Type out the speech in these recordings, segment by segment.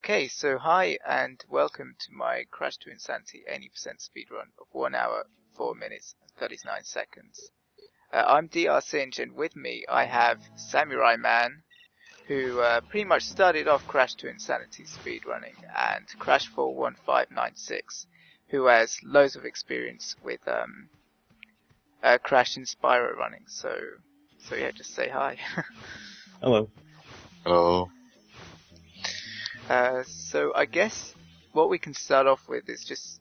Okay, so hi and welcome to my Crash to Insanity 80% speedrun of 1 hour, 4 minutes and 39 seconds. I'm DRsynj and with me I have Samurai Man, who pretty much started off Crash to Insanity speedrunning, and Crash 41596, who has loads of experience with Crash and Spyro running, so yeah, just say hi. Hello. Hello. So I guess what we can start off with is just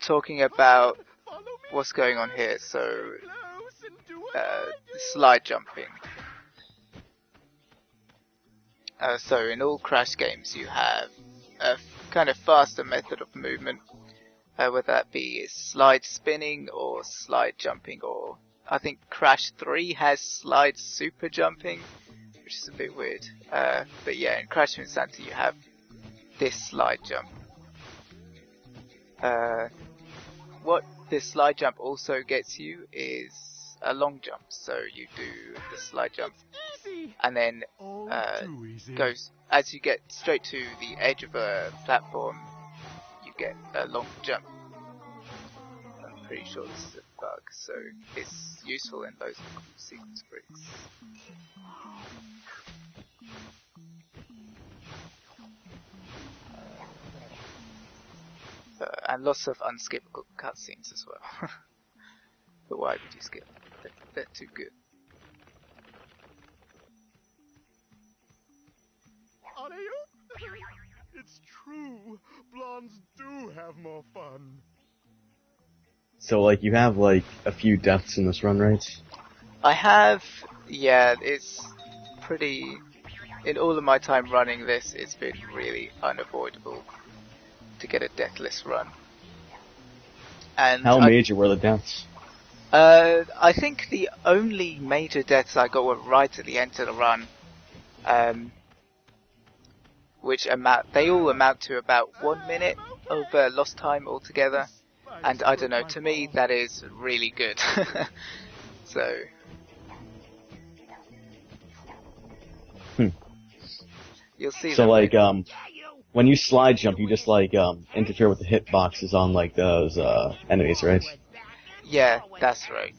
talking about what's going on here. So, slide jumping. So in all Crash games you have a kind of faster method of movement, whether that be slide spinning or slide jumping, or I think Crash 3 has slide super jumping, which is a bit weird. But yeah, in Crash to Insanity you have this slide jump. What this slide jump also gets you is a long jump. So you do the slide jump, and then goes as you get straight to the edge of a platform, you get a long jump. I'm pretty sure this is a bug, so it's useful in those sequence breaks. And lots of unskippable cutscenes as well. But why would you skip? They're too good. It's true. Blondes do have more fun. So, like, you have, like, a few deaths in this run, right? I have, yeah, it's pretty... In all of my time running this, it's been really unavoidable to get a deathless run. And How major were the deaths? I think the only major deaths I got were right at the end of the run, which they all amount to about 1 minute of lost time altogether, and I don't know, to me that is really good. So you'll see. So, like, when you slide jump, you just, like, interfere with the hitboxes on, like, those enemies, right? Yeah, that's right.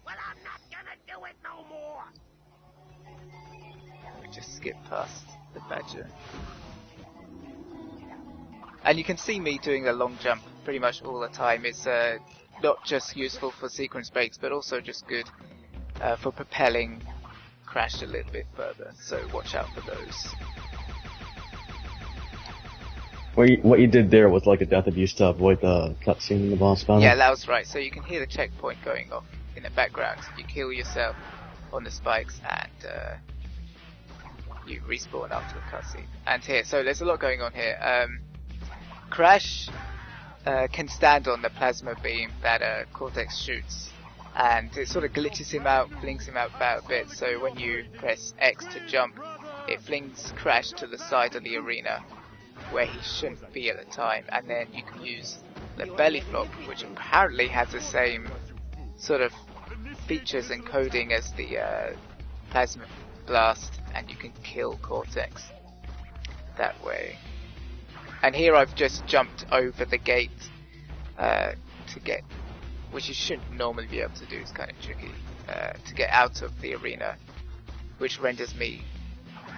Well, I'm not gonna do it no more. We just skip past the badger. And you can see me doing a long jump pretty much all the time. It's not just useful for sequence breaks, but also just good for propelling Crash a little bit further. So watch out for those. What you did there was like a death abuse to avoid the cutscene in the boss battle. Yeah, that was right. So you can hear the checkpoint going off in the background. You kill yourself on the spikes and you respawn after the cutscene. And here, so there's a lot going on here. Crash can stand on the plasma beam that Cortex shoots, and it sort of glitches him out, flings him out about a bit. So when you press X to jump, it flings Crash to the side of the arena where he shouldn't be at the time, and then you can use the belly flop, which apparently has the same sort of features and coding as the plasma blast, and you can kill Cortex that way. And here I've just jumped over the gate to get, which you shouldn't normally be able to do, it's kind of tricky, to get out of the arena, which renders me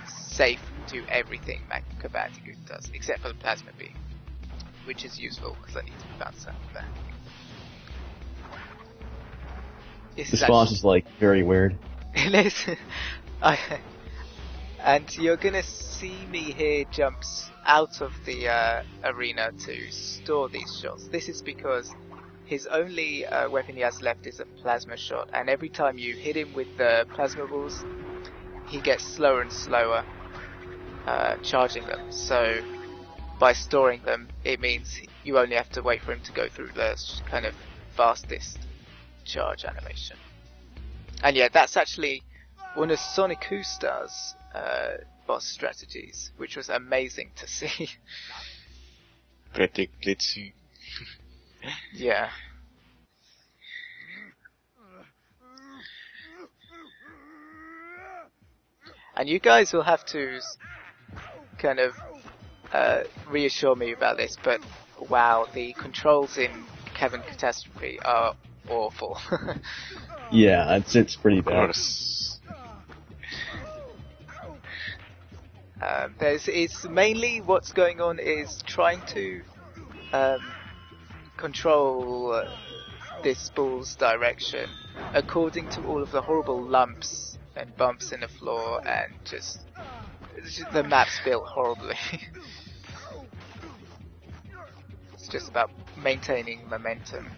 safe to everything Dr Bandicoot does, except for the plasma beam, which is useful because I need to bounce out of that. This boss is like very weird. It is. And you're gonna see me here jumps out of the arena to store these shots. This is because his only weapon he has left is a plasma shot, and every time you hit him with the plasma balls, he gets slower and slower charging them. So by storing them, it means you only have to wait for him to go through the kind of fastest charge animation. And yeah, that's actually one of Sonic Star's boss strategies, which was amazing to see. Pretty glitchy. Yeah. And you guys will have to kind of reassure me about this, but wow, the controls in Kevin Catastrophe are awful. Yeah, it's pretty Of bad. course. It's mainly what's going on is trying to control this ball's direction according to all of the horrible lumps and bumps in the floor, and just the map's built horribly. It's just about maintaining momentum.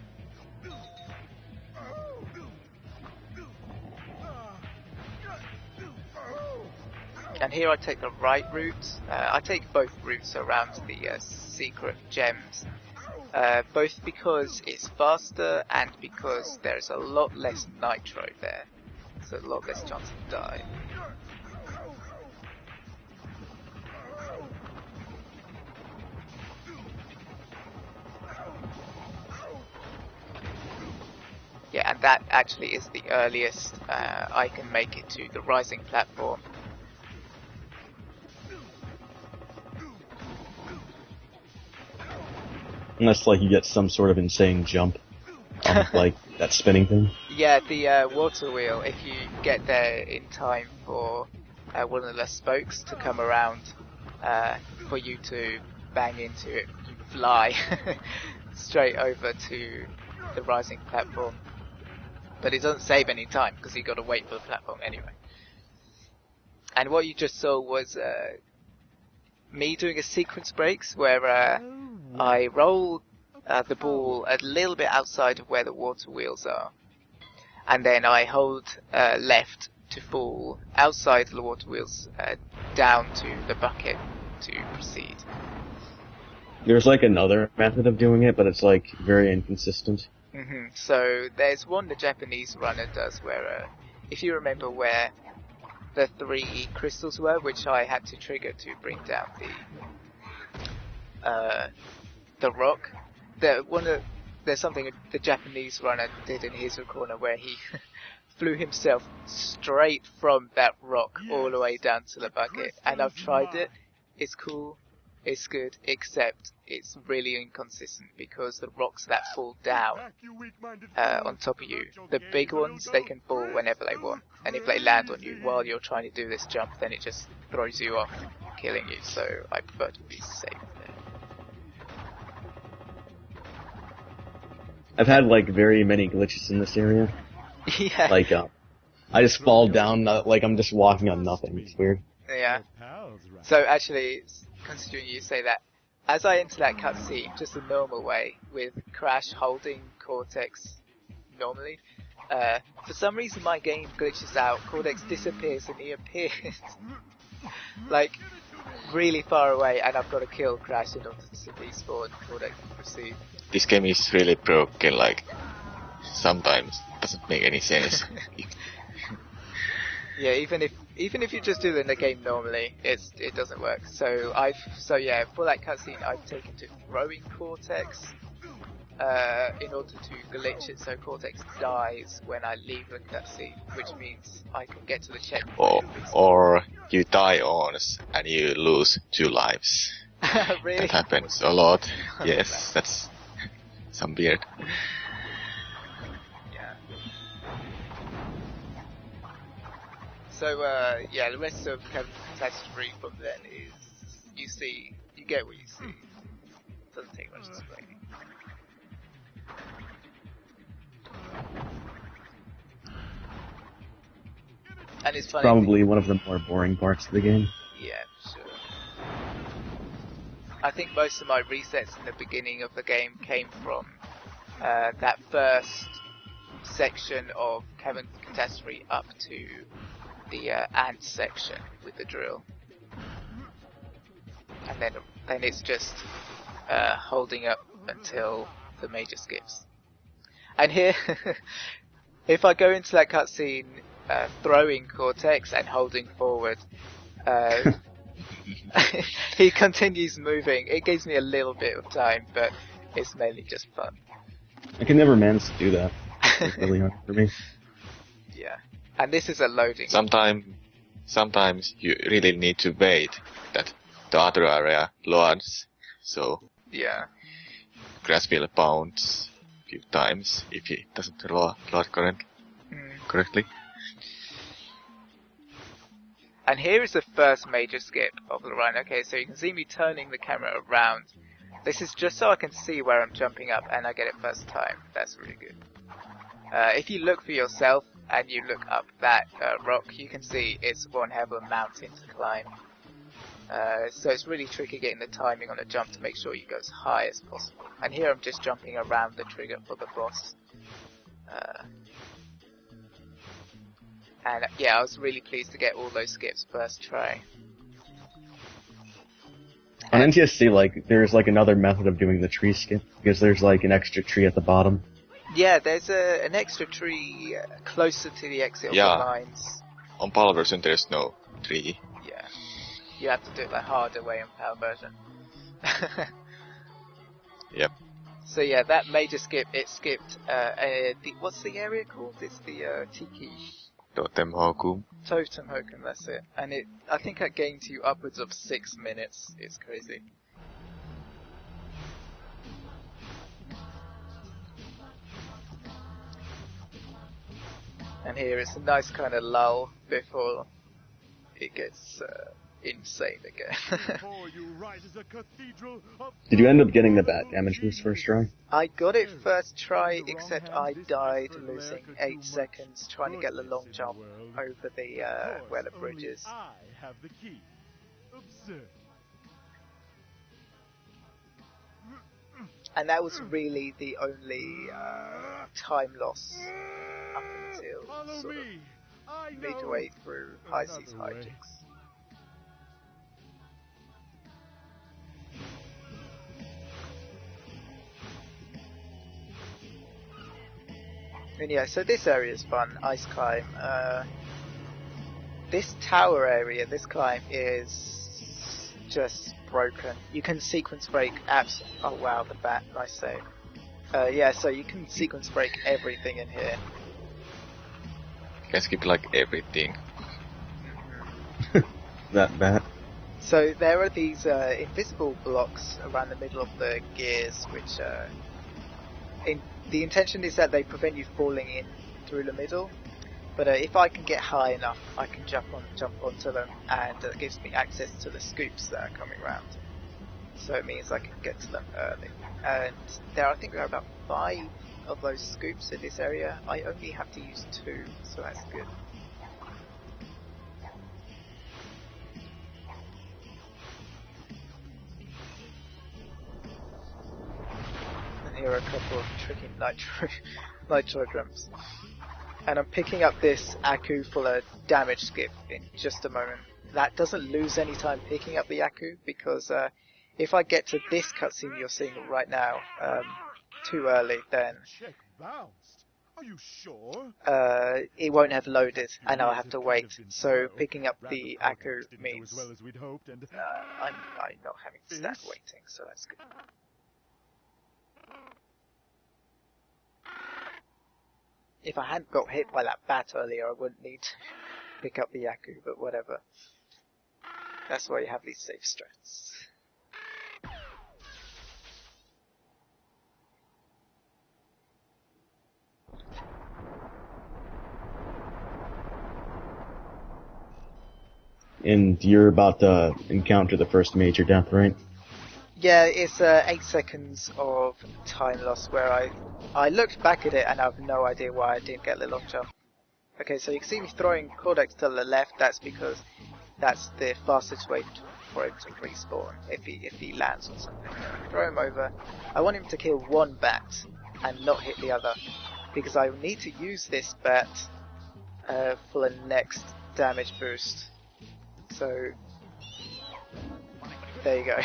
And here I take the right route. I take both routes around the secret gems, both because it's faster and because there's a lot less nitro there, so a lot less chance to die. Yeah, and that actually is the earliest I can make it to the rising platform. Unless, like, you get some sort of insane jump on, like, that spinning thing. Yeah, the water wheel, if you get there in time for one of the spokes to come around for you to bang into it, you fly straight over to the rising platform. But it doesn't save any time, because you got to wait for the platform anyway. And what you just saw was me doing a sequence breaks where I roll the ball a little bit outside of where the water wheels are, and then I hold left to fall outside the water wheels down to the bucket to proceed. There's, like, another method of doing it, but it's, like, very inconsistent. So there's one the Japanese runner does where, if you remember where the 3 crystals were, which I had to trigger to bring down the rock. There's something the Japanese runner did in his corner where he flew himself straight from that rock all the way down to the bucket. And I've tried it. It's cool. It's good, except it's really inconsistent because the rocks that fall down on top of you, the big ones, they can fall whenever they want. And if they land on you while you're trying to do this jump, then it just throws you off, killing you. So I prefer to be safe there. I've had, like, very many glitches in this area. Yeah. Like, I just fall down, like I'm just walking on nothing. It's weird. Yeah. So actually, considering you say that, as I enter that cutscene, just a normal way, with Crash holding Cortex normally, for some reason my game glitches out, Cortex disappears and he appears like really far away, and I've got to kill Crash in order to respawn Cortex and proceed. This game is really broken, like, sometimes doesn't make any sense. Yeah, even if you just do it in the game normally, it doesn't work. So yeah, for that cutscene, I've taken to throwing Cortex in order to glitch it so Cortex dies when I leave the cutscene, which means I can get to the checkpoint. Or you die once and you lose 2 lives. Really? That happens a lot. Yes, that's some weird. Yeah. So yeah, the rest of Kevin Catastrophe from then is you get what you see. Doesn't take much explaining. And it's funny. Probably one of the more boring parts of the game. Yeah, sure. I think most of my resets in the beginning of the game came from that first section of Kevin Catastrophe up to the ant section with the drill, and then it's just holding up until the major skips. And here, if I go into that cutscene throwing Cortex and holding forward, he continues moving. It gives me a little bit of time, but it's mainly just fun. I can never manage to do that. It's really hard for me. Yeah. And this is a loading. Sometimes you really need to wait that the other area loads, so Yeah. Crash will bounce a few times if he doesn't load correctly. And here is the first major skip of the run. Okay, so you can see me turning the camera around. This is just so I can see where I'm jumping up and I get it first time. That's really good. If you look for yourself and you look up that rock, you can see it's one hell of a mountain to climb. So it's really tricky getting the timing on a jump to make sure you go as high as possible. And here I'm just jumping around the trigger for the boss. And yeah, I was really pleased to get all those skips first try. On NTSC, like, there's like another method of doing the tree skip, because there's like an extra tree at the bottom. Yeah, there's an extra tree closer to the exit of the lines. On PAL version there's no tree. Yeah. You have to do it the harder way on PAL version. Yep. So yeah, that major skip, it skipped, what's the area called? It's the Tiki... Totem Hokum. Totem Hokum, that's it. And I think it gained you upwards of 6 minutes. It's crazy. And here is a nice kind of lull before it gets insane again. Did you end up getting the bat damage boost first try? I got it first try, except I died losing 8 seconds trying to get the long jump over the where the bridge is. And that was really the only time loss up until sort of midway through High Seas Hijinks. And yeah, so this area is fun, ice climb. This tower area, this climb is just broken. You can sequence break apps. Oh wow, the bat, nice save. Yeah, so you can sequence break everything in here. You can skip like everything. That bat. So there are these invisible blocks around the middle of the gears, which the intention is that they prevent you falling in through the middle. But if I can get high enough, I can jump onto them, and it gives me access to the scoops that are coming around. So it means I can get to them early. And I think there are about 5 of those scoops in this area. I only have to use 2, so that's good. And here are a couple of tricky nitro jumps. And I'm picking up this Aku for a damage skip in just a moment. That doesn't lose any time picking up the Aku, because if I get to this cutscene you're seeing right now too early, then Are you sure? It won't have loaded and I'll have to wait. So picking up the Aku means as well as we'd hoped, and I'm not having to stand waiting, so that's good. If I hadn't got hit by that bat earlier, I wouldn't need to pick up the Aku, but whatever. That's why you have these safe strats. And you're about to encounter the first major death, right? Yeah, it's 8 seconds of time loss where I looked back at it and I have no idea why I didn't get the long jump. Okay, so you can see me throwing Cortex to the left. That's because that's the fastest way for him to respawn if he lands on something. Throw him over. I want him to kill one bat and not hit the other, because I need to use this bat for the next damage boost. So there you go.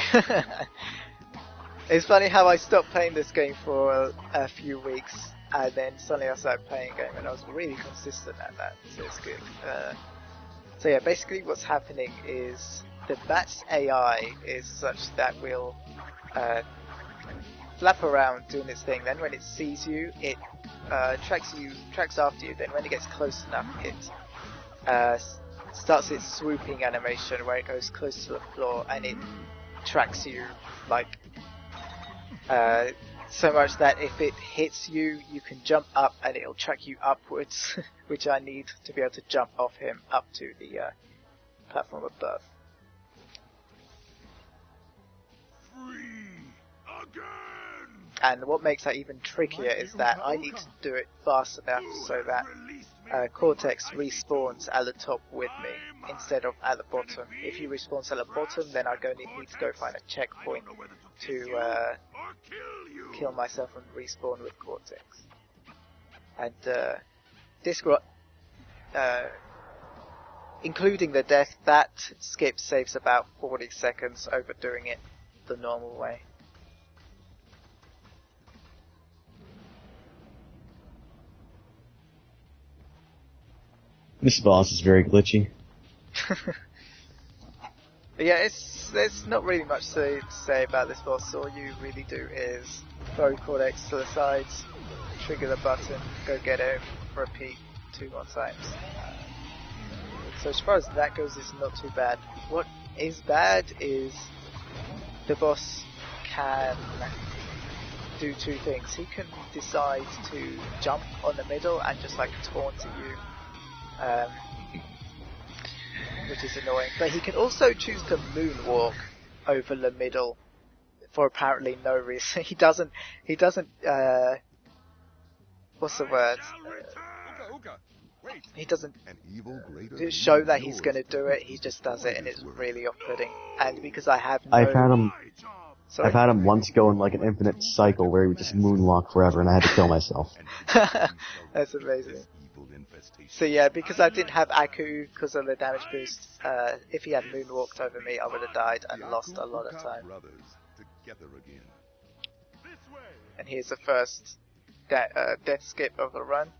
It's funny how I stopped playing this game for a few weeks, and then suddenly I started playing a game, and I was really consistent at that, so it's good. So yeah, basically what's happening is the bat's AI is such that we'll flap around doing its thing, then when it sees you, it tracks after you, then when it gets close enough, it starts its swooping animation where it goes close to the floor and it tracks you like so much that if it hits you, you can jump up and it'll track you upwards, which I need to be able to jump off him up to the platform above. Free again. And what makes that even trickier is that I need to do it fast enough so that Cortex respawns at the top with me instead of at the bottom. If he respawns at the bottom, then I'm going to need to go find a checkpoint to kill myself and respawn with Cortex. And this, including the death, that skip saves about 40 seconds over doing it the normal way. This boss is very glitchy. Yeah, there's not really much to say about this boss. All you really do is throw Cortex to the sides, trigger the button, go get him, repeat 2 more times. So as far as that goes, it's not too bad. What is bad is the boss can do 2 things. He can decide to jump on the middle and just like taunt at you. Which is annoying, but he can also choose to moonwalk over the middle for apparently no reason. He doesn't what's the word? He doesn't show that he's going to do it, he just does it and it's really off-putting. And because I have no... I've had him once go in like an infinite cycle where he would just moonwalk forever and I had to kill myself. That's amazing. So yeah, because I didn't have Aku because of the damage boost, if he had moonwalked over me, I would have died and lost a lot of time. And here's the first death skip of the run.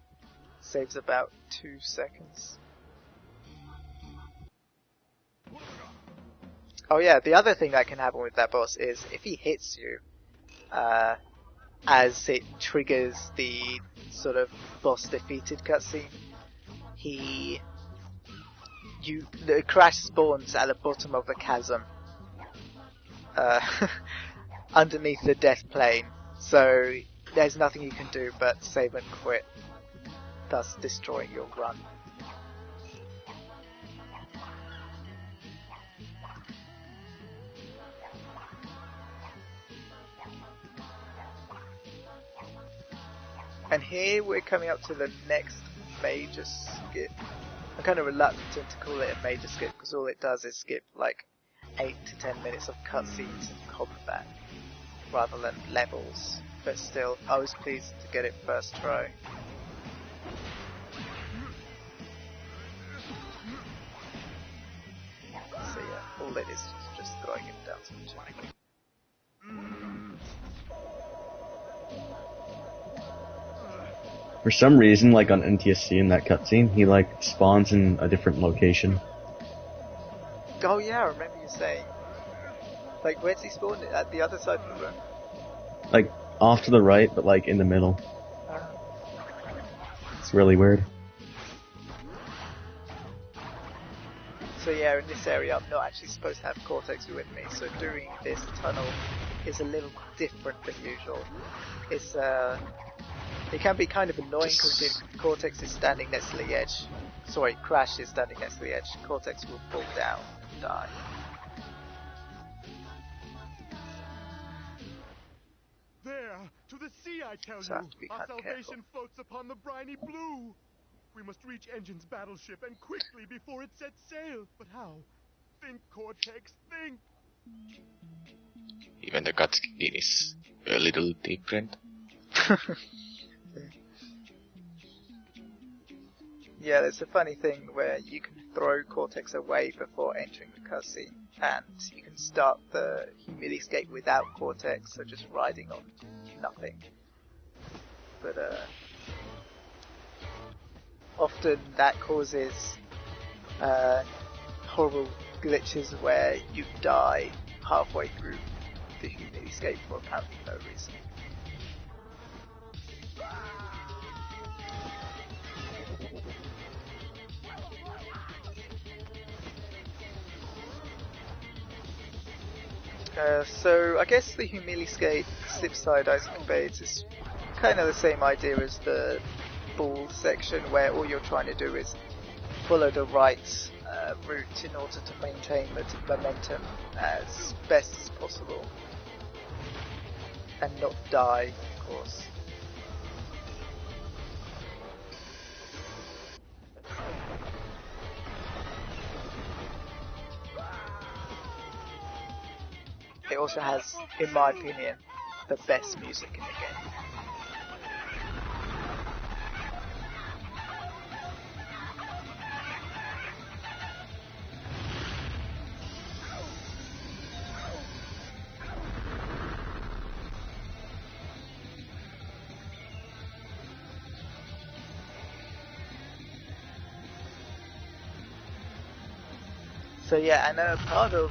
Saves about 2 seconds. Oh yeah, the other thing that can happen with that boss is if he hits you, as it triggers the sort of boss defeated cutscene, the Crash spawns at the bottom of the chasm, underneath the death plane, so there's nothing you can do but save and quit, thus destroying your run. And here we're coming up to the next major skip. I'm kind of reluctant to call it a major skip because all it does is skip like 8 to 10 minutes of cutscenes and combat rather than levels. But still, I was pleased to get it first try. So yeah, all it is just throwing him down to the channel. For some reason, like on NTSC in that cutscene, he like spawns in a different location. Oh yeah, I remember you saying. Like, where's he spawn? At the other side of the room? Like, off to the right, but like in the middle. It's really weird. So yeah, in this area I'm not actually supposed to have Cortex with me, so doing this tunnel is a little different than usual. It's it can be kind of annoying because Cortex is standing next to the edge. Sorry, Crash is standing next to the edge. Cortex will fall down and die. There, to the sea, I tell So I have to you. be Our kind of salvation careful. floats upon the briny blue. We must reach Engine's battleship and quickly before it sets sail. But how? Think, Cortex, think. Even the cutscene is a little different. Yeah, there's a funny thing where you can throw Cortex away before entering the cutscene, and you can start the humid escape without Cortex, so just riding on nothing. But often that causes horrible glitches where you die halfway through the humid escape for apparently no reason. So I guess the Humiliscate Slipside Ice Capades is kind of the same idea as the ball section, where all you're trying to do is follow the right route in order to maintain the momentum as best as possible and not die, of course. It also has, in my opinion, the best music in the game. So yeah, and part of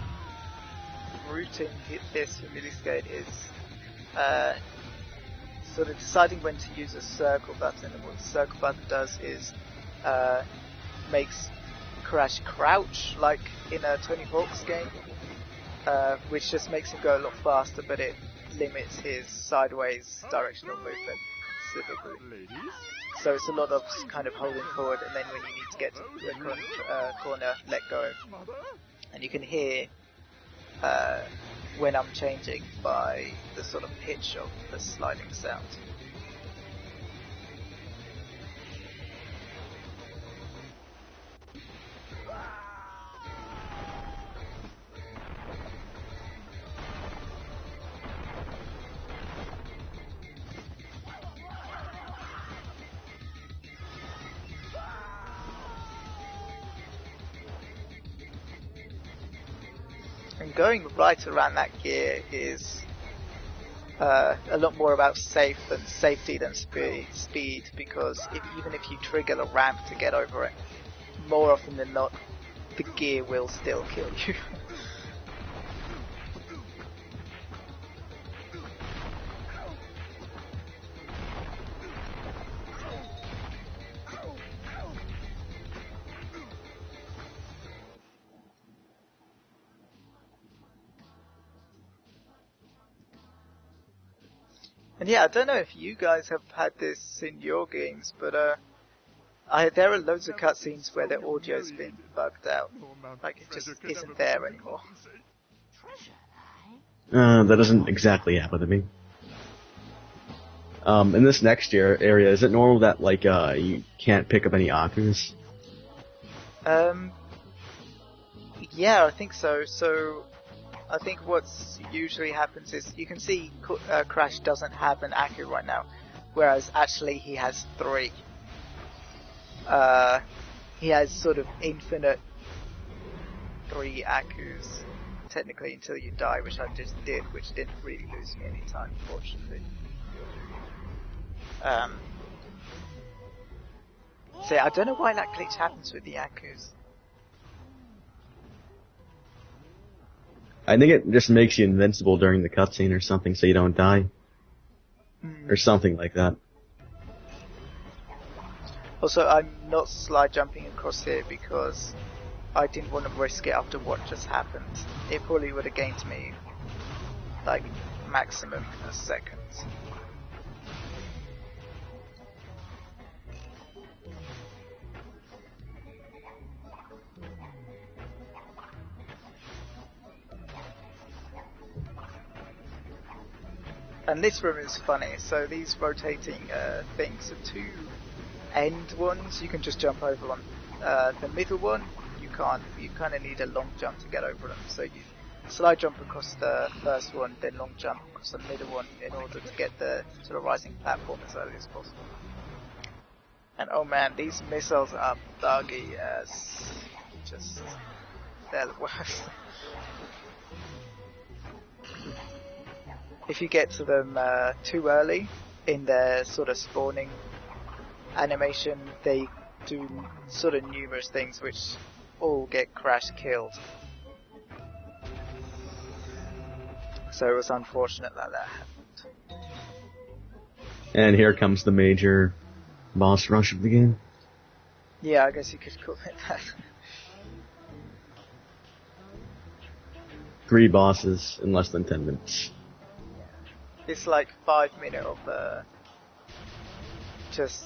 routing this Humiliscate is sort of deciding when to use a circle button, and what the circle button does is makes Crash crouch like in a Tony Hawk's game, which just makes him go a lot faster, but it limits his sideways directional movement considerably. So it's a lot of kind of holding forward, and then when you need to get to the corner, let go. And you can hear when I'm changing by the sort of pitch of the sliding sound. And going right around that gear is a lot more about safety than speed, because even if you trigger the ramp to get over it, more often than not, the gear will still kill you. And yeah, I don't know if you guys have had this in your games, but there are loads of cutscenes where the audio's been bugged out. Like, it just isn't there anymore. That doesn't exactly happen to me. In this next area, is it normal that, like, you can't pick up any Akus? Yeah, I think so. So, I think what's usually happens is you can see Crash doesn't have an Aku right now, whereas actually he has 3. He has sort of infinite 3 Akus, technically, until you die, which I just did, which didn't really lose me any time, fortunately. So I don't know why that glitch happens with the Akus. I think it just makes you invincible during the cutscene or something, so you don't die. Or something like that. Also, I'm not slide jumping across here because I didn't want to risk it after what just happened. It probably would have gained me, like, maximum a second. And this room is funny, so these rotating things are 2 end ones. You can just jump over on the middle one. You can't. You kind of need a long jump to get over them. So you slide jump across the first one, then long jump across the middle one in order to get to the rising platform as early as possible. And oh man, these missiles are buggy as just, they're the worst. If you get to them too early in their sort of spawning animation, they do sort of numerous things which all get Crash killed. So it was unfortunate that happened. And here comes the major boss rush of the game. Yeah, I guess you could call it that. 3 bosses in less than 10 minutes. It's like 5 minutes of just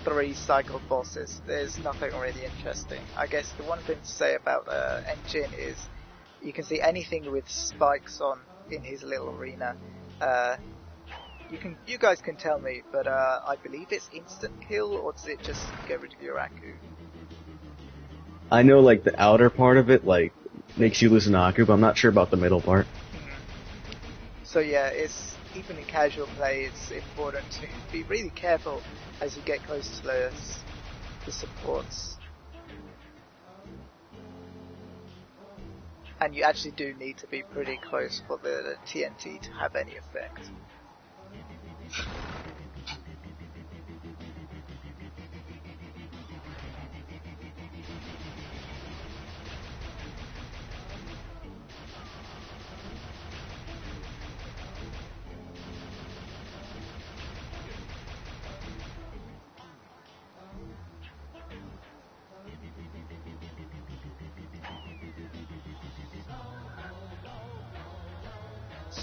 3 cycled bosses. There's nothing really interesting. I guess the one thing to say about N.Sanity is you can see anything with spikes on in his little arena. You guys can tell me, but I believe it's instant kill, or does it just get rid of your Aku? I know, like, the outer part of it, like, makes you lose an Aku, but I'm not sure about the middle part. So yeah, it's even in casual play, it's important to be really careful as you get close to the supports. And you actually do need to be pretty close for the TNT to have any effect.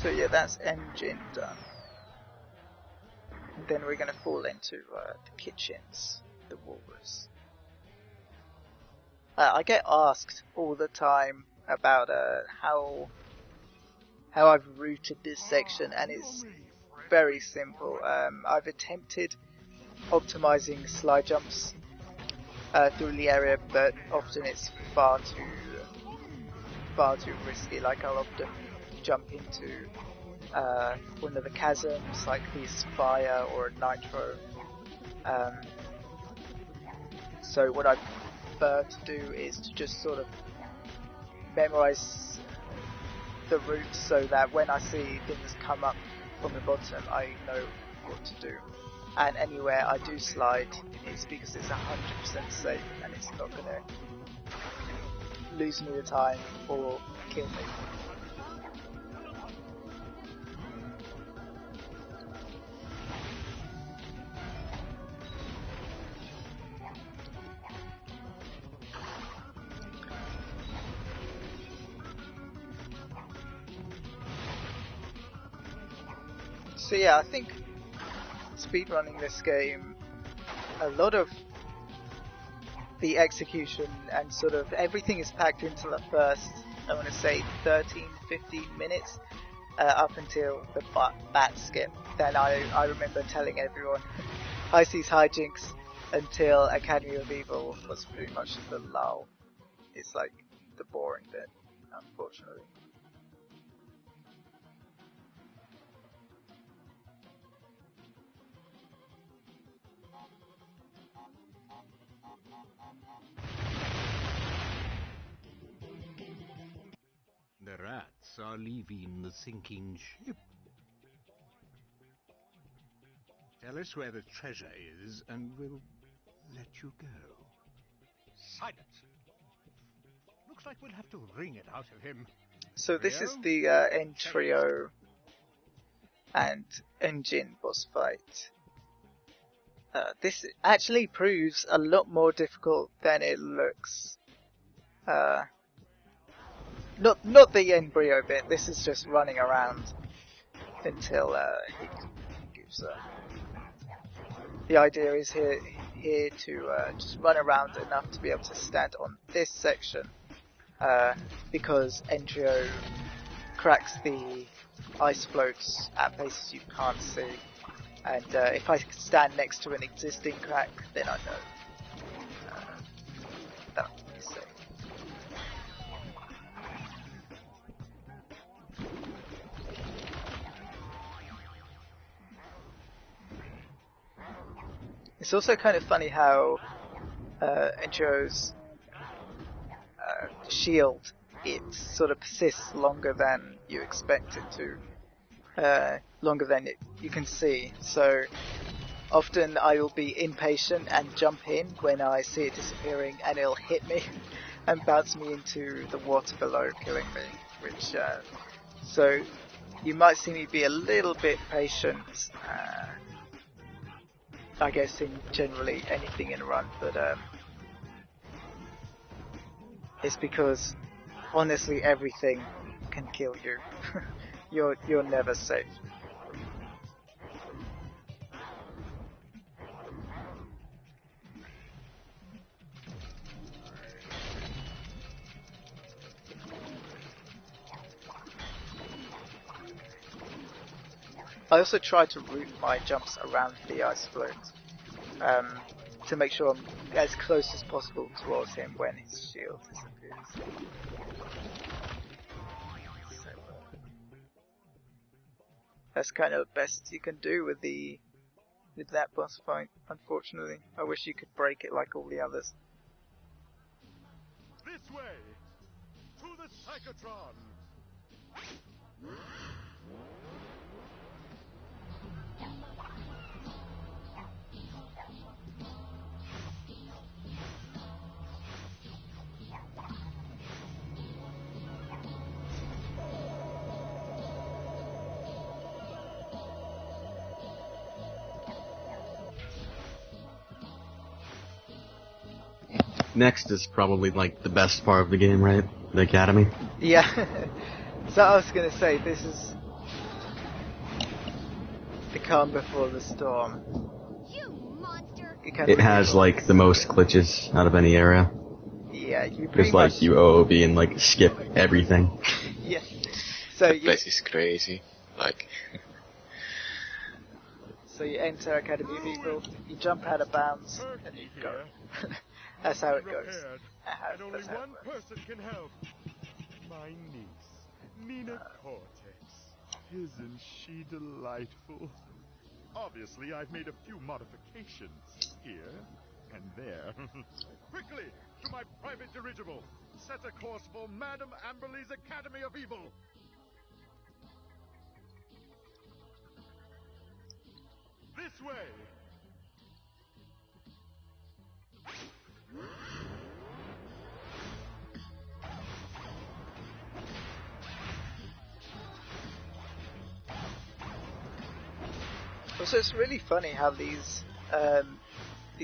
So yeah, that's engine done. And then we're gonna fall into the kitchens, the wars. I get asked all the time about how I've routed this section, and it's very simple. I've attempted optimizing slide jumps through the area, but often it's far too risky. Like I'll often jump into one of the chasms, like this fire or a nitro. So what I prefer to do is to just sort of memorize the route so that when I see things come up from the bottom, I know what to do. And anywhere I do slide, it's because it's 100% safe and it's not gonna lose me the time or kill me. So yeah, I think speedrunning this game, a lot of the execution and sort of everything is packed into the first, I want to say 13-15 minutes up until the bat skip. Then I remember telling everyone high seas hijinks until Academy of Evil was pretty much the lull. It's like the boring bit, unfortunately. The rats are leaving the sinking ship. Tell us where the treasure is, and we'll let you go. Silence! Looks like we'll have to wring it out of him. So this is the N Trio and Engine boss fight. This actually proves a lot more difficult than it looks. Not the embryo bit. This is just running around until he gives up. The idea is here to just run around enough to be able to stand on this section, because N.Trio cracks the ice floats at places you can't see, and if I stand next to an existing crack, then I know that would be safe. It's also kind of funny how N.Trio's shield, it sort of persists longer than you expect it to, longer than you can see. So often I will be impatient and jump in when I see it disappearing, and it'll hit me and bounce me into the water below, killing me. Which so you might see me be a little bit patient. I guess in generally anything in a run, but it's because honestly, everything can kill you. You're never safe. I also try to route my jumps around the ice float to make sure I'm as close as possible towards him when his shield disappears. So, that's kind of the best you can do with that boss fight. Unfortunately, I wish you could break it like all the others. This way! To the Psychotron! Next is probably like the best part of the game, right? The academy. Yeah. So I was gonna say, this is the calm before the storm. You monster! It has like the most glitches out of any area. Yeah, you pretty Because like much... you OOB and like skip everything. Yeah. So That you, place is crazy. Like, so you enter Academy of Evil, you jump out of bounds, and you go. That's how it goes. Repaired, and only That's how it one works. person can help. My niece, Nina Cortex. Isn't she delightful? Obviously, I've made a few modifications here and there. Quickly, to my private dirigible. Set a course for Madame Amberley's Academy of Evil. This way. Also, it's really funny how these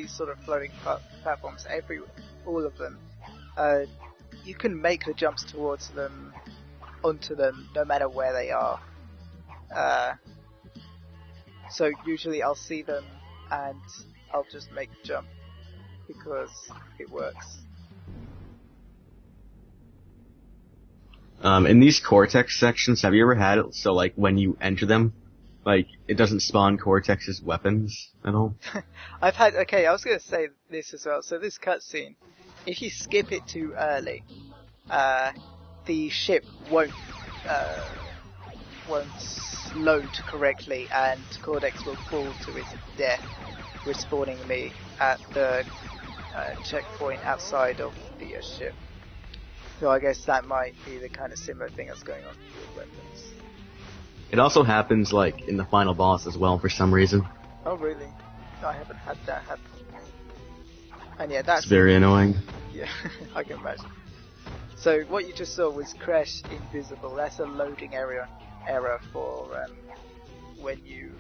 sort of floating platforms, all of them, you can make the jumps towards them, onto them, no matter where they are. So usually I'll see them and I'll just make the jump because it works. In these Cortex sections, have you ever had it so like when you enter them, like it doesn't spawn Cortex's weapons at all? I was going to say this as well. So this cutscene, if you skip it too early, the ship won't load correctly, and Cortex will fall to its death, respawning me at the checkpoint outside of the ship. So I guess that might be the kind of similar thing that's going on with weapons. It also happens like in the final boss as well for some reason. Oh really? I haven't had that happen. And yeah, that's It's very annoying. Yeah, I can imagine. So what you just saw was Crash Invisible. That's a loading error for when you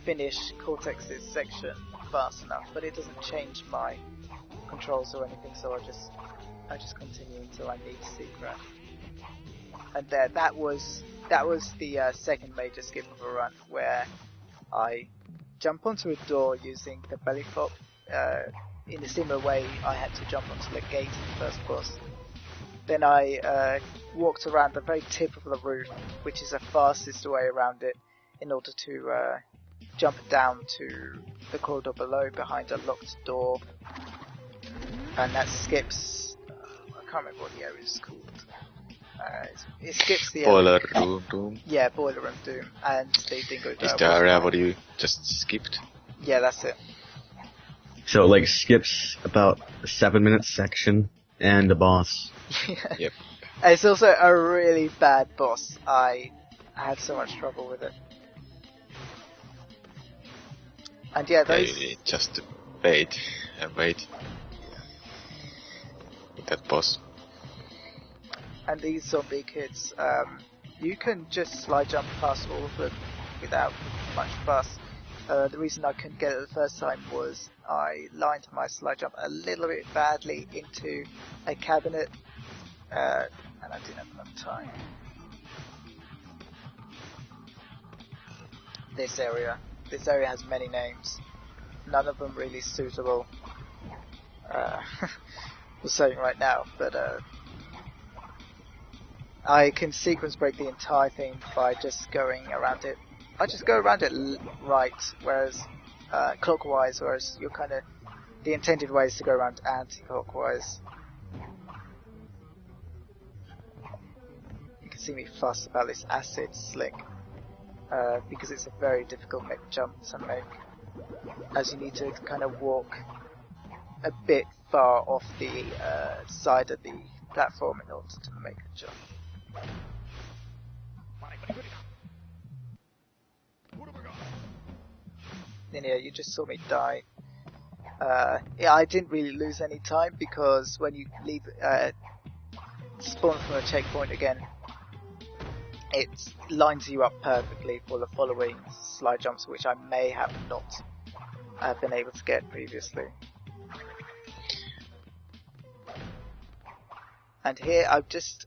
finish Cortex's section fast enough, but it doesn't change my controls or anything. So I just continue until I need to see Crash. And there, that was the second major skip of a run where I jump onto a door using the belly flop. In a similar way, I had to jump onto the gate in the first boss. Then I walked around the very tip of the roof, which is the fastest way around it, in order to jump down to the corridor below behind a locked door. And that skips... I can't remember what the area is called. It skips the boiler area. room doom. Yeah, Boiler Room Doom and the Dingo Is Dome. the area what you just skipped? Yeah, that's it. So it like skips about a 7-minute section and a boss. Yep. It's also a really bad boss. I had so much trouble with it. And yeah, Yeah, those... you need just to wait and wait. With that boss. And these zombie kids, you can just slide jump past all of them without much fuss. The reason I couldn't get it the first time was I lined my slide jump a little bit badly into a cabinet and I didn't have enough time. This area has many names. None of them really suitable for saying right now, but I can sequence break the entire thing by just going around it. I just go around it right, whereas clockwise, whereas you're kind of the intended way is to go around anti-clockwise. You can see me fuss about this acid slick because it's a very difficult jump to make, as you need to kind of walk a bit far off the side of the platform in order to make a jump. And yeah, you just saw me die. Yeah, I didn't really lose any time because when you leave, spawn from a checkpoint again, it lines you up perfectly for the following slide jumps, which I may have not been able to get previously. And here I've just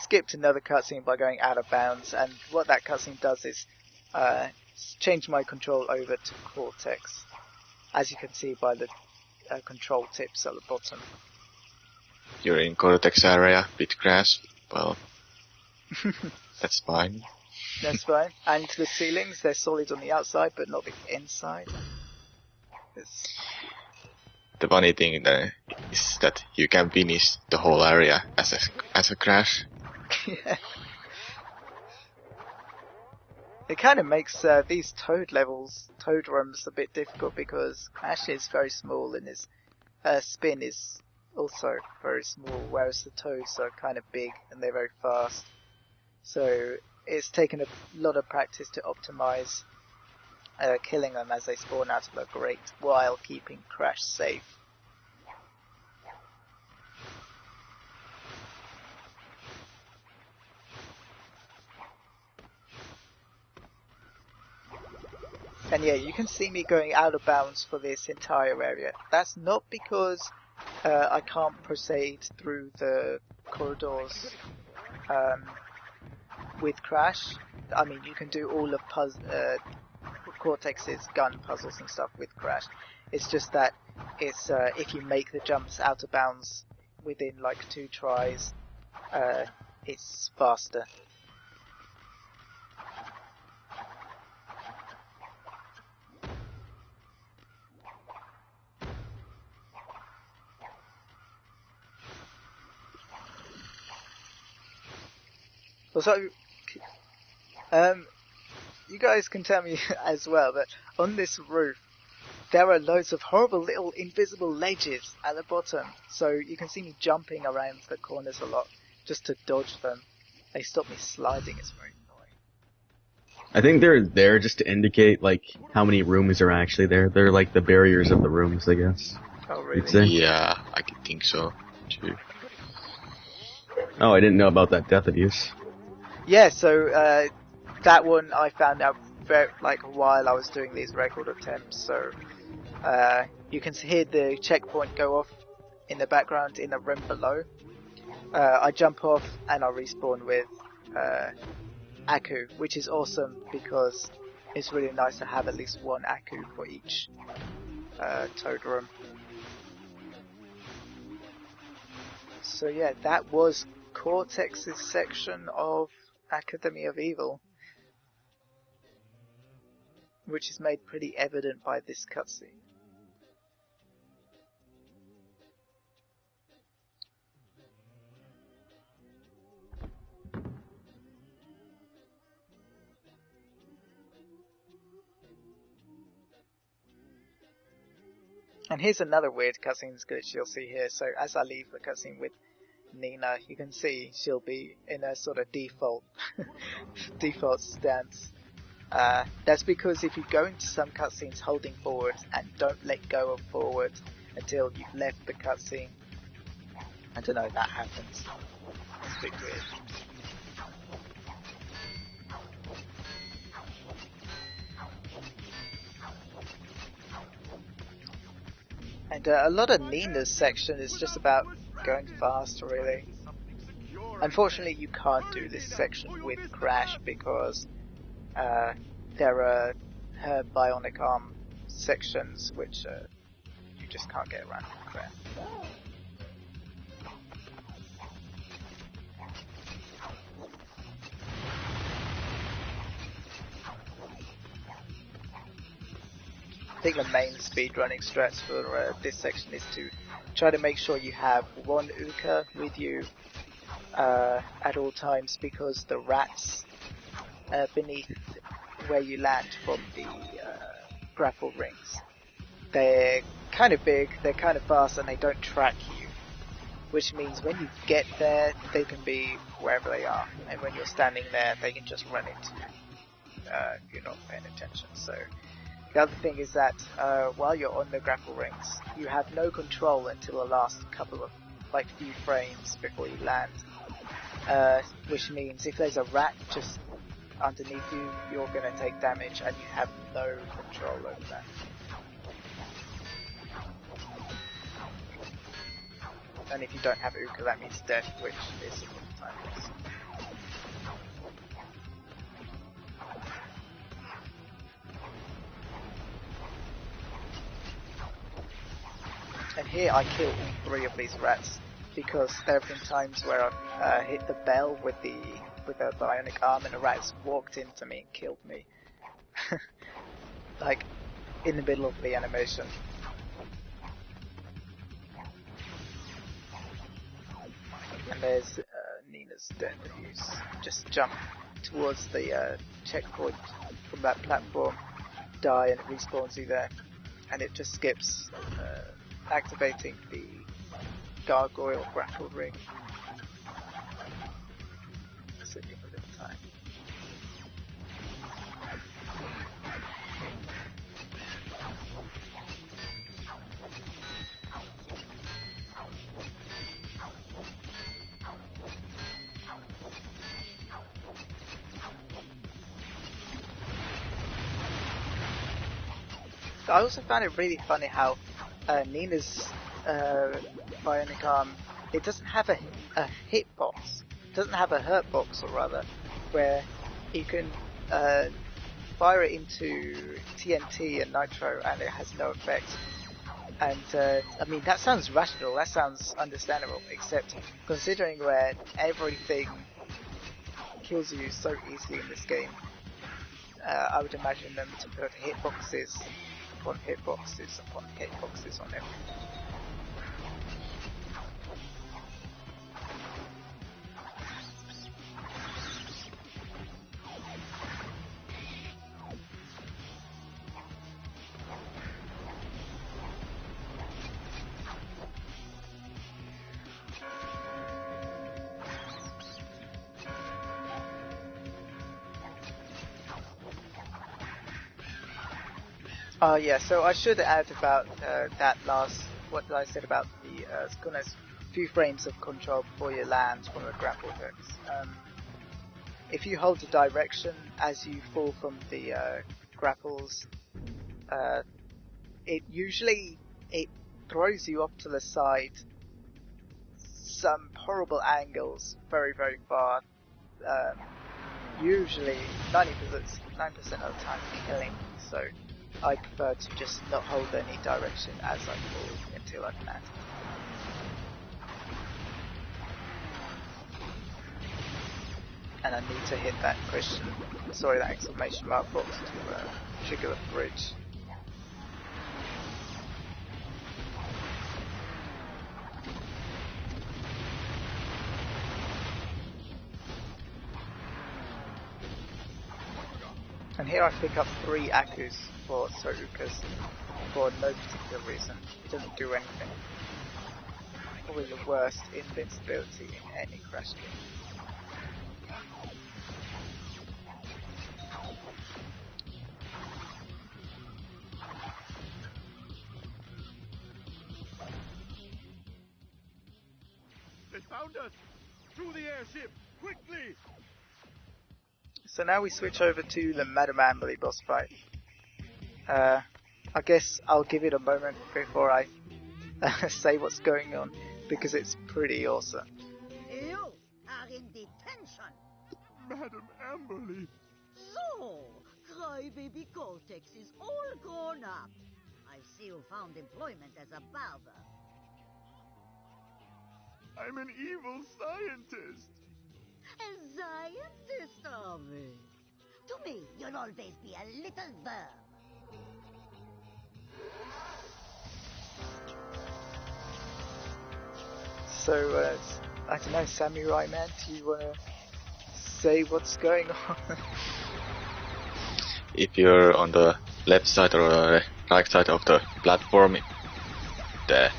skipped another cutscene by going out of bounds, and what that cutscene does is change my control over to Cortex, as you can see by the control tips at the bottom. You're in Cortex area, bit crash. Well, that's fine. That's fine. And the ceilings, they're solid on the outside, but not the inside. The funny thing is that you can finish the whole area as a crash. Yeah. It kind of makes these toad rooms a bit difficult because Crash is very small and his spin is also very small, whereas the toads are kind of big and they're very fast. So it's taken a lot of practice to optimize killing them as they spawn out of the grate while keeping Crash safe. And yeah, you can see me going out of bounds for this entire area. That's not because I can't proceed through the corridors with Crash. I mean, you can do all of Cortex's gun puzzles and stuff with Crash. It's just that it's if you make the jumps out of bounds within like 2 tries, it's faster. So, you guys can tell me as well that on this roof there are loads of horrible little invisible ledges at the bottom. So you can see me jumping around the corners a lot just to dodge them. They stop me sliding. It's very annoying. I think they're there just to indicate like how many rooms are actually there. They're like the barriers of the rooms, I guess. Oh really? You'd say? Yeah, I think so too. Oh, I didn't know about that death abuse. Yeah, so that one I found out while I was doing these record attempts. So you can hear the checkpoint go off in the background in the room below. I jump off and I respawn with Aku, which is awesome because it's really nice to have at least one Aku for each Toad room. So yeah, that was Cortex's section of Academy of Evil, which is made pretty evident by this cutscene. And here's another weird cutscene glitch you'll see here. So as I leave the cutscene with Nina, you can see she'll be in a sort of default stance. That's because if you go into some cutscenes holding forward and don't let go of forward until you've left the cutscene, I don't know, that happens. It's a bit weird. And a lot of Nina's section is just about going fast, really. Unfortunately, you can't do this section with Crash because there are her bionic arm sections which you just can't get around with Crash. I think the main speedrunning strats for this section is to try to make sure you have one Uka with you at all times, because the rats beneath where you land from the grapple rings, they're kind of big, they're kind of fast, and they don't track you, which means when you get there they can be wherever they are, and when you're standing there they can just run into you if you're not paying attention. So the other thing is that while you're on the grapple rings, you have no control until the last couple of few frames before you land, which means if there's a rat just underneath you, you're going to take damage and you have no control over that. And if you don't have Uka, that means death, which is a time loss. And here I kill all three of these rats, because there have been times where I've hit the bell with a bionic arm and a rat's walked into me and killed me. Like, in the middle of the animation. And there's Nina's death. You just jump towards the checkpoint from that platform, die, and it respawns you there. And it just skips activating the gargoyle grapple ring. Sitting a little time. I also found it really funny how Nina's bionic arm, it doesn't have a hitbox. It doesn't have a hurt box, or rather, where you can fire it into TNT and Nitro and it has no effect. And I mean, that sounds rational, that sounds understandable, except considering where everything kills you so easily in this game, I would imagine them to put hitboxes upon hitboxes upon hitboxes on everything. Yeah, so I should add about that last, what I said about the few frames of control before you land from the grapple hooks. If you hold the direction as you fall from the grapples, it throws you off to the side, some horrible angles, very, very far. Usually 9% of the time killing, so I prefer to just not hold any direction as I fall until I land. And I need to hit that that exclamation mark box to trigger the bridge. And here I pick up 3 Akus for Ukas for no particular reason. It doesn't do anything. Probably the worst invincibility in any Crash game. They found us! To the airship! Quickly! So now we switch over to the Madam Amberley boss fight. I guess I'll give it a moment before I say what's going on. because it's pretty awesome. You are in detention. Madam Amberly, So, Crybaby Cortex is all grown up. I see you found employment as a barber. I'm an evil scientist. A scientist of it. To me, you'll always be a little worm. So, I don't know, Samurai Man, do you want to say what's going on? If you're on the left side or the right side of the platform, the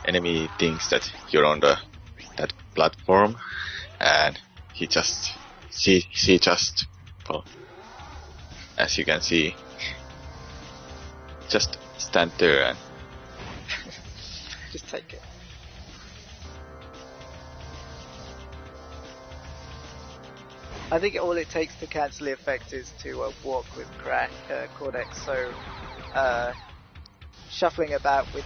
enemy thinks that you're on that platform, and she just, well, as you can see, just stand there and Just take it. I think all it takes to cancel the effect is to walk with Cortex, so shuffling about with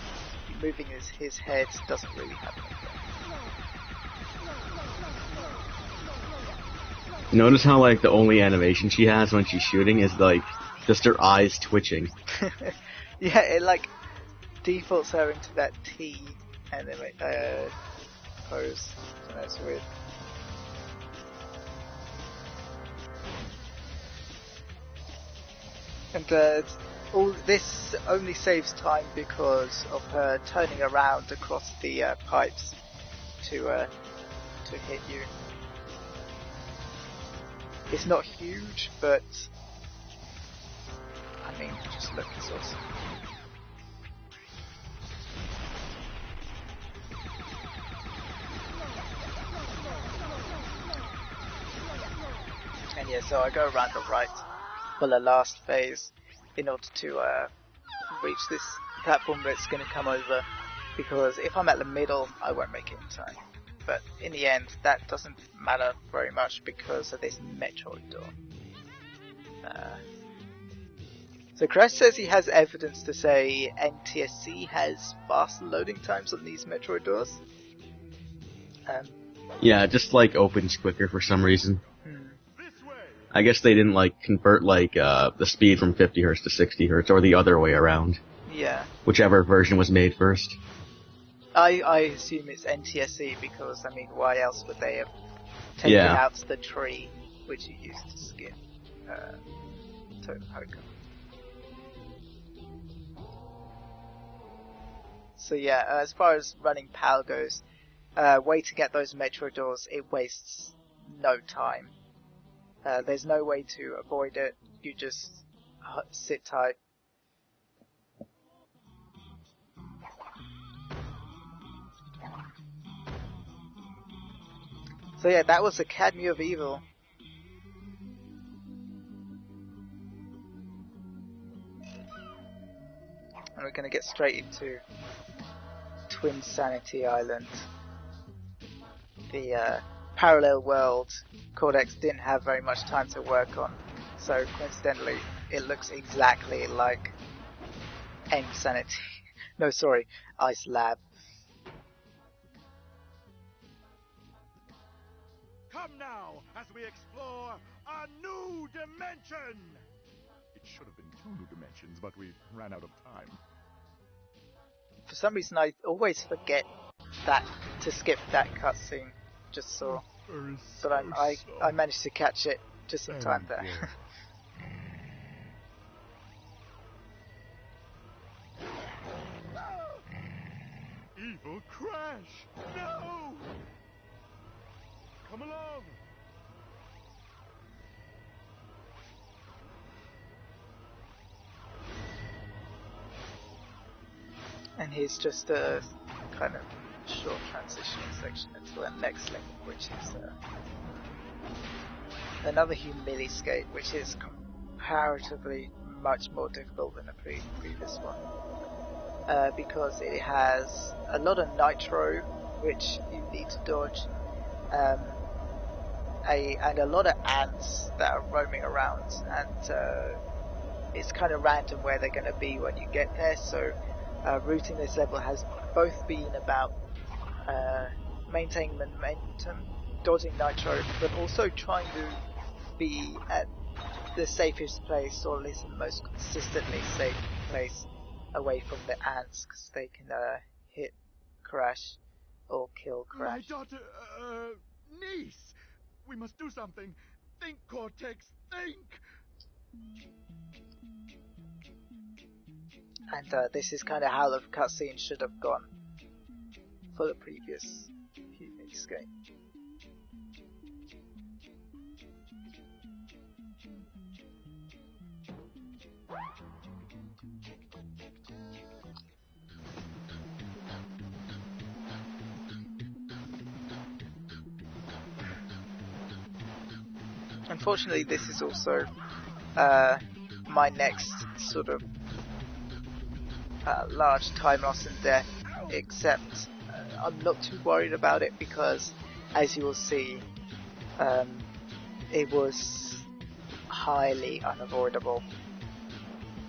moving his head doesn't really have an effect. Notice how like the only animation she has when she's shooting is like just her eyes twitching. Yeah, it like defaults her into that T anime pose, so that's weird. And all this only saves time because of her turning around across the pipes to hit you. It's not huge, but I mean, just look, it's awesome. And yeah, so I go around the right for the last phase in order to reach this platform that's going to come over, because if I'm at the middle I won't make it in time, but in the end that doesn't matter very much because of this Metroid door. So Crash says he has evidence to say NTSC has faster loading times on these Metroid doors. Yeah, it just like opens quicker for some reason. I guess they didn't like convert like the speed from 50 Hz to 60 Hz, or the other way around. Yeah. Whichever version was made first. I assume it's NTSC because, I mean, why else would they have taken out the tree which you used to skin Totem Poker? So yeah, as far as running PAL goes, way to get those Metro doors, it wastes no time. There's no way to avoid it, you just sit tight. So yeah, that was Academy of Evil. And we're going to get straight into Twinsanity Island. The parallel world Cortex didn't have very much time to work on, so coincidentally it looks exactly like N.Sanity. No, sorry, Ice Lab. Come now as we explore a new dimension! It should have been 2 new dimensions, but we ran out of time. For some reason I always forget that to skip that cutscene. Just saw, but I managed to catch it just in time there. Evil Crash! No! Come along! And here's just a kind of short transitional section into the next level, which is another Humiliscape, which is comparatively much more difficult than the previous one, because it has a lot of nitro, which you need to dodge, and a lot of ants that are roaming around, and it's kind of random where they're going to be when you get there, so routing this level has both been about maintain momentum, dodging nitro, but also trying to be at the safest place, or at least the most consistently safe place away from the ants, because they can hit Crash or kill Crash. My daughter, niece! We must do something! Think, Cortex, think! And this is kind of how the cutscene should have gone for the previous few minutes game. Unfortunately, this is also my next sort of large time loss and death, except I'm not too worried about it because, as you will see, it was highly unavoidable.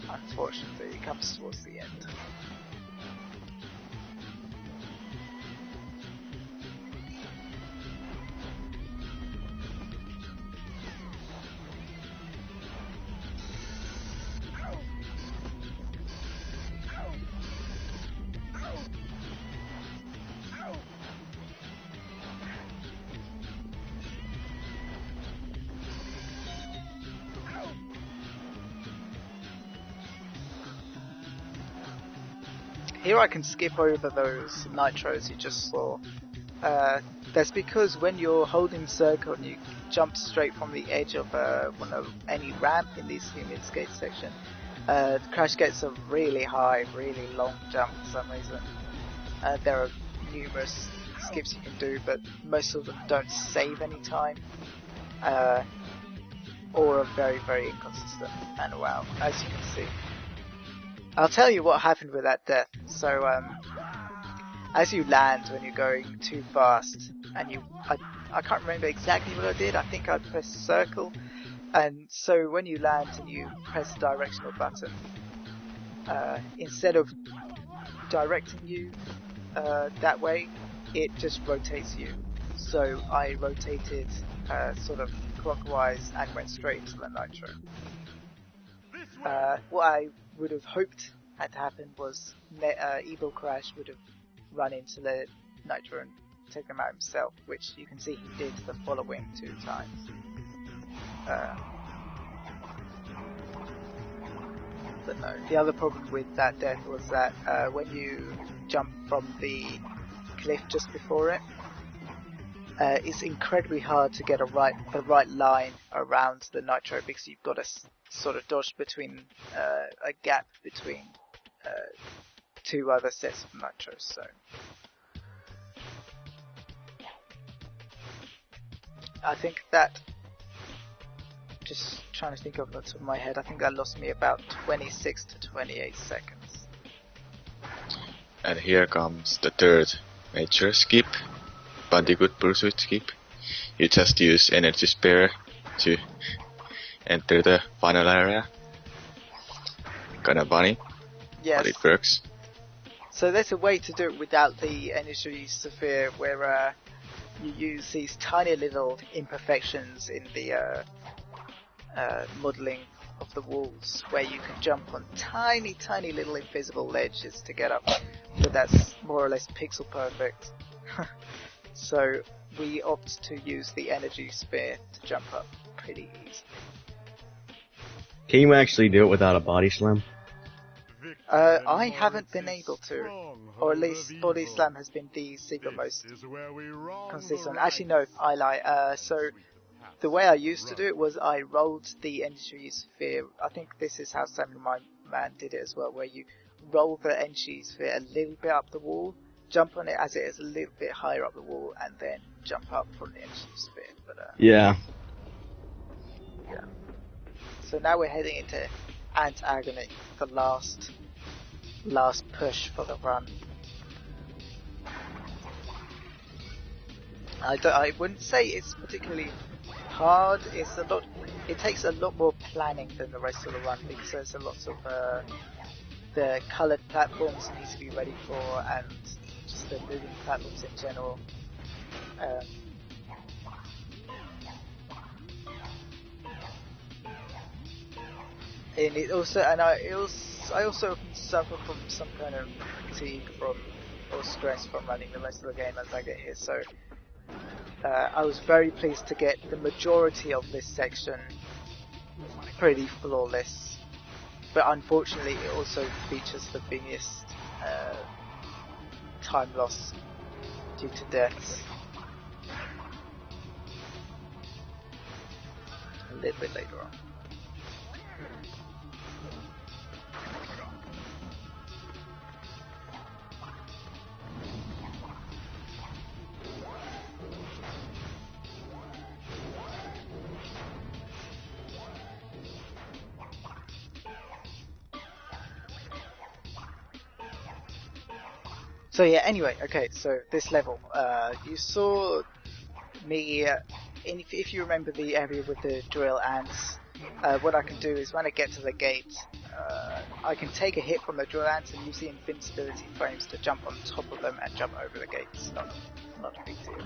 Unfortunately, it comes towards the end. Here I can skip over those nitros you just saw. That's because when you're holding circle and you jump straight from the edge of any ramp in this human skate section, Crash gets a really high, really long jump for some reason. There are numerous skips you can do, but most of them don't save any time, or are very, very inconsistent. And wow, as you can see. I'll tell you what happened with that death. So, as you land when you're going too fast, and I can't remember exactly what I did. I think I pressed circle, and so when you land and you press the directional button, instead of directing you that way, it just rotates you. So I rotated sort of clockwise and went straight into the nitro. What I would have hoped had happened was Evil Crash would have run into the nitro and taken him out himself, which you can see he did the following 2 times. But no, the other problem with that death was that when you jump from the cliff just before it, it's incredibly hard to get the right line around the nitro because you've got to sort of dodge between a gap between 2 other sets of nitros. So I think that, just trying to think of the top of my head, I think that lost me about 26 to 28 seconds. And here comes the third major skip, Bandicoot Pursuit skip. You just use energy spare to enter the final area. Kinda funny, Yes. but it works. So there's a way to do it without the energy sphere, where you use these tiny little imperfections in the modelling of the walls, where you can jump on tiny little invisible ledges to get up, but that's more or less pixel perfect. So we opt to use the energy sphere to jump up pretty easily. Can you actually do it without a body slam? I haven't been able to, or at least body slam has been the single most consistent. Actually no, I lie. So the way I used to do it was I rolled the energy sphere. I think this is how Samurai Man did it as well, where you roll the energy sphere a little bit up the wall, jump on it as it is a little bit higher up the wall, and then jump up from the energy sphere. But Yeah. So now we're heading into antagonist, the last push for the run. I wouldn't say it's particularly hard. It takes a lot more planning than the rest of the run, because there's a lot of the coloured platforms you need to be ready for, and just the moving platforms in general. And it also, I also suffer from some kind of fatigue or stress from running the rest of the game as I get here. So I was very pleased to get the majority of this section pretty flawless, but unfortunately it also features the biggest time loss due to deaths a little bit later on. So yeah, anyway, okay, so this level, you saw me, if you remember the area with the drill ants, what I can do is when I get to the gate, I can take a hit from the drill ants and use the invincibility frames to jump on top of them and jump over the gates. Not a big deal.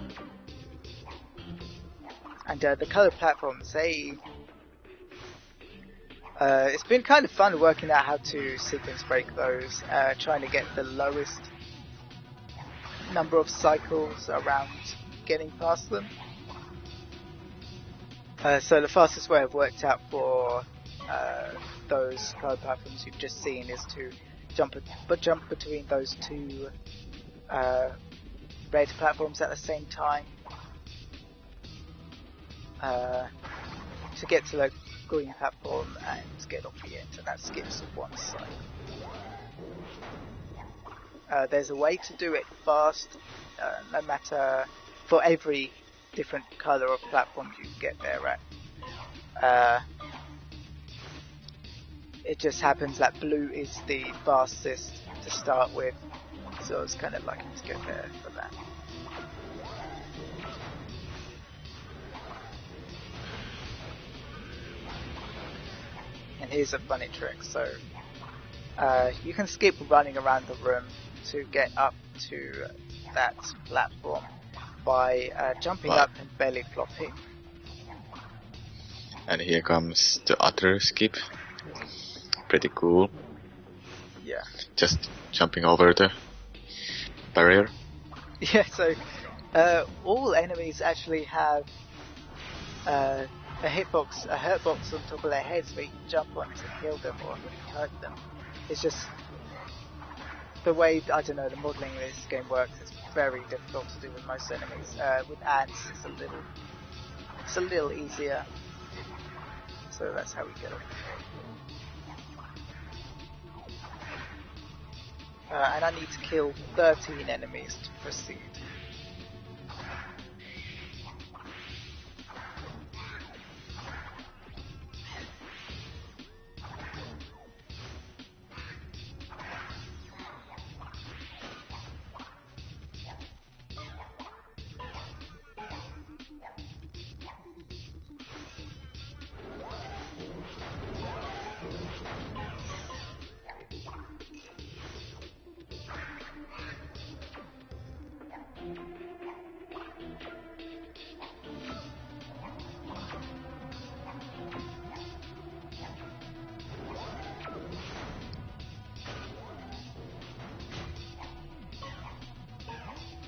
And the colored platforms, it's been kind of fun working out how to sequence break those, trying to get the lowest number of cycles around getting past them. So the fastest way I've worked out for those colored platforms you've just seen is to jump between those two red platforms at the same time to get to the green platform and get off the end, and that skips one cycle. There's a way to do it fast, no matter, for every different colour of platform you get there at. It just happens that blue is the fastest to start with, so I was kind of lucky to get there for that. And here's a funny trick, so you can skip running around the room to get up to that platform by jumping up and belly flopping. And here comes the other skip. Pretty cool. Yeah. Just jumping over the barrier. Yeah, so all enemies actually have a hurtbox on top of their heads where you can jump on to kill them or hurt them. It's just the way, I don't know, the modelling of this game works. It's very difficult to do with most enemies. With ants, it's a little easier. So that's how we get it. And I need to kill 13 enemies to proceed.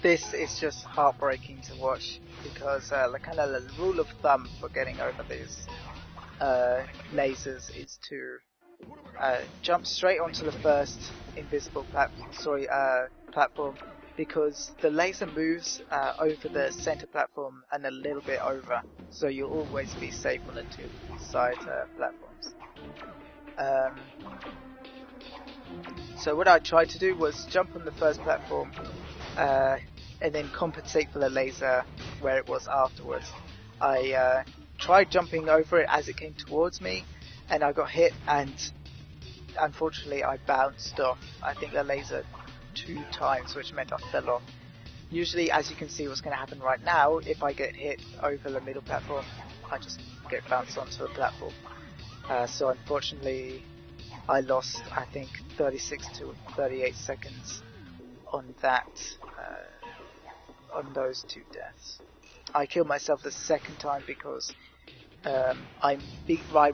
This is just heartbreaking to watch because the rule of thumb for getting over these lasers is to jump straight onto the first invisible platform, because the laser moves over the center platform and a little bit over, so you'll always be safe on the two side platforms. So what I tried to do was jump on the first platform and then compensate for the laser where it was afterwards. I tried jumping over it as it came towards me, and I got hit, and unfortunately I bounced off, I think, the laser 2 times, which meant I fell off. Usually, as you can see what's going to happen right now, if I get hit over the middle platform, I just get bounced onto the platform. So unfortunately I lost, I think, 36 to 38 seconds on that on those 2 deaths. I killed myself the second time because I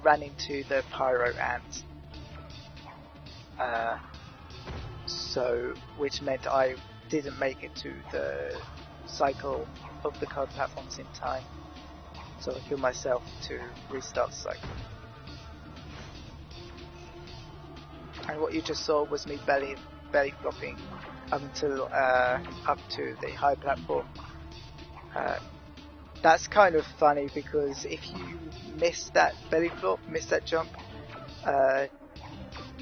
ran into the pyro ant. So, which meant I didn't make it to the cycle of the card platforms in time. So I killed myself to restart the cycle. And what you just saw was me belly flopping up until up to the high platform. That's kind of funny because if you miss that belly flop, miss that jump,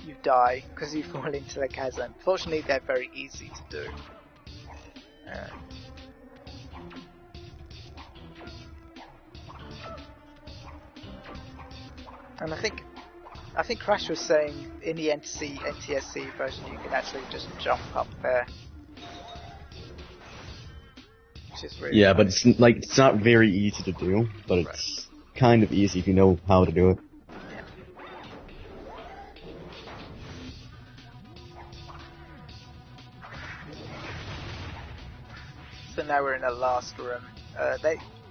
you die because you fall into the chasm. Fortunately, they're very easy to do. And I think Crash was saying in the NTSC version you can actually just jump up there. Which is really yeah, funny. but it's not very easy to do, but it's kind of easy if you know how to do it. So now we're in the last room.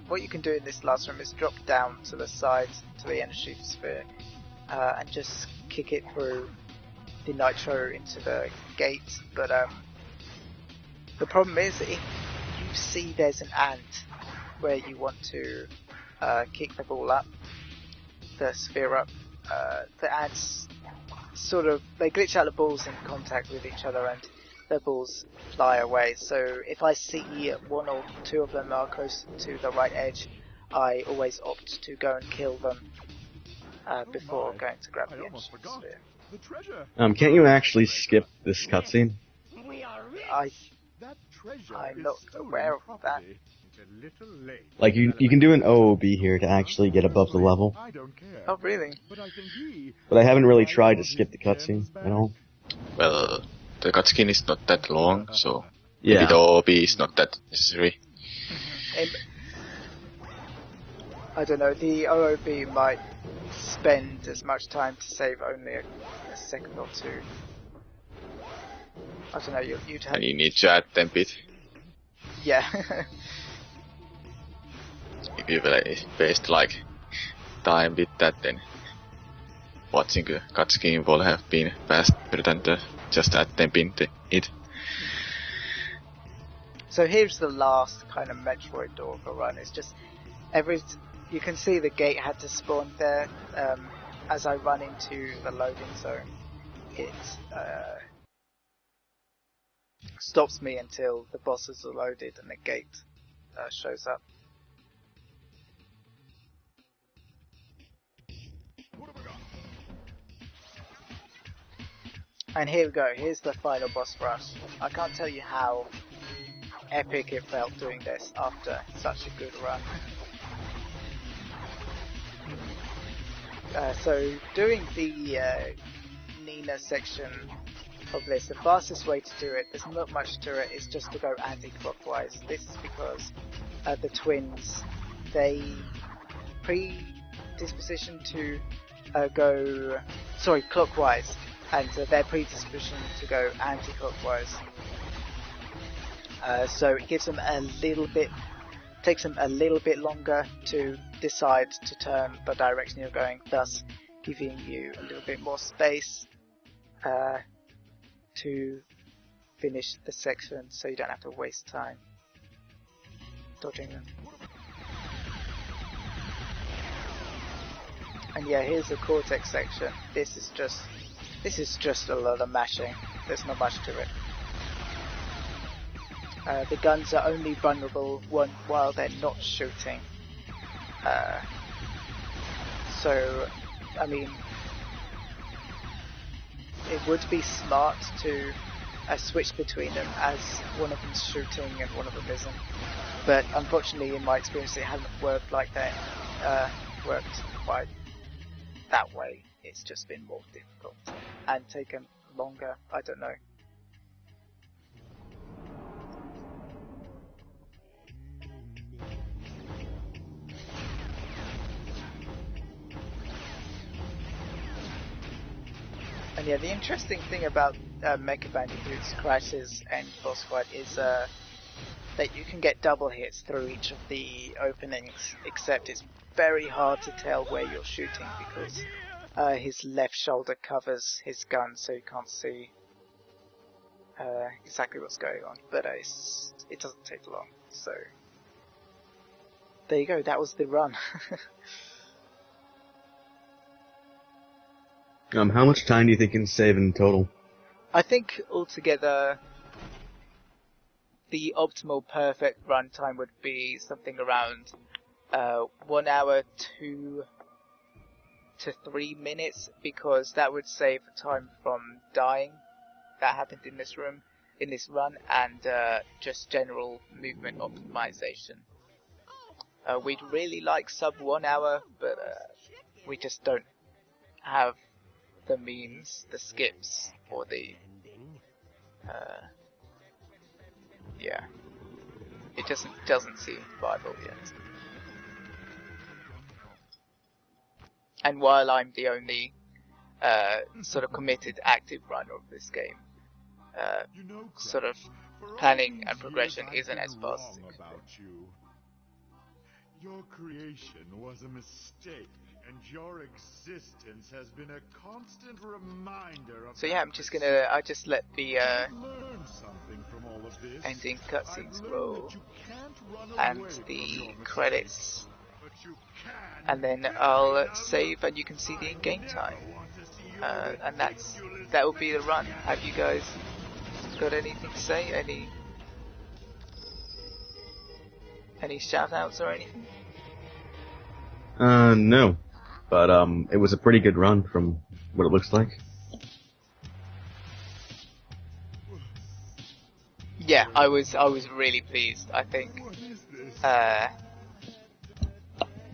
What you can do in this last room is drop down to the side to the energy sphere and just kick it through the nitro into the gate. But the problem is if you see there's an ant where you want to kick the ball up, the sphere up, the ants they glitch out the balls in contact with each other and the balls fly away. So if I see 1 or 2 of them are close to the right edge, I always opt to go and kill them before going to grab the energy sphere. The treasure. Can't you actually skip this cutscene? I'm not aware of that. Like you can do an OOB here to actually get above the level. I don't care. Oh really? But I haven't really tried to skip the cutscene at all. Well, the cutscene is not that long, so Yeah. maybe the OOB is not that necessary. I don't know, the OOB might spend as much time to save only a second or 2. I don't know, you'd have... And you need to add temp it. Yeah. If you waste like time with that, then watching a cutscene will have been faster than just add temp into it. So here's the last kind of Metroid door for run. It's just you can see the gate had to spawn there. As I run into the loading zone, it stops me until the bosses are loaded and the gate shows up. And here we go, here's the final boss rush. I can't tell you how epic it felt doing this after such a good run. So doing the Nina section of this, the fastest way to do it, there's not much to it, it's just to go anti-clockwise. This is because the twins, they predisposition to go clockwise, and their predisposition to go anti-clockwise. So it gives them takes them a little bit longer to decide to turn the direction you're going, thus giving you a little bit more space to finish the section, so you don't have to waste time dodging them. And yeah, here's the Cortex section. This is just a lot of mashing. There's not much to it. The guns are only vulnerable while they're not shooting. So, I mean, it would be smart to switch between them as one of them's shooting and one of them isn't. But unfortunately, in my experience, it hasn't worked like that. Worked quite that way. It's just been more difficult and taken longer. I don't know. And yeah, the interesting thing about Mecha Bandicoot's Crash's and boss fight is that you can get double hits through each of the openings, except it's very hard to tell where you're shooting because his left shoulder covers his gun, so you can't see exactly what's going on. But it doesn't take long, so there you go. That was the run. How much time do you think you can save in total? I think altogether the optimal perfect runtime would be something around 1 hour 2 to 3 minutes, because that would save time from dying that happened in this run, and just general movement optimization. We'd really like sub 1 hour, but we just don't have the means, the skips, or the yeah, it just doesn't seem viable yet. And while I'm the only sort of committed active runner of this game, sort of planning and progression isn't as fast as it could be. Your creation was a mistake, and your existence has been a constant reminder of. So yeah, I just let the ending cutscenes roll, and the credits, and then I'll save, and you can see the in-game time, and that will be the run. Have you guys got anything to say? Any shout-outs or anything? No. But, it was a pretty good run from what it looks like. Yeah, I was really pleased. I think,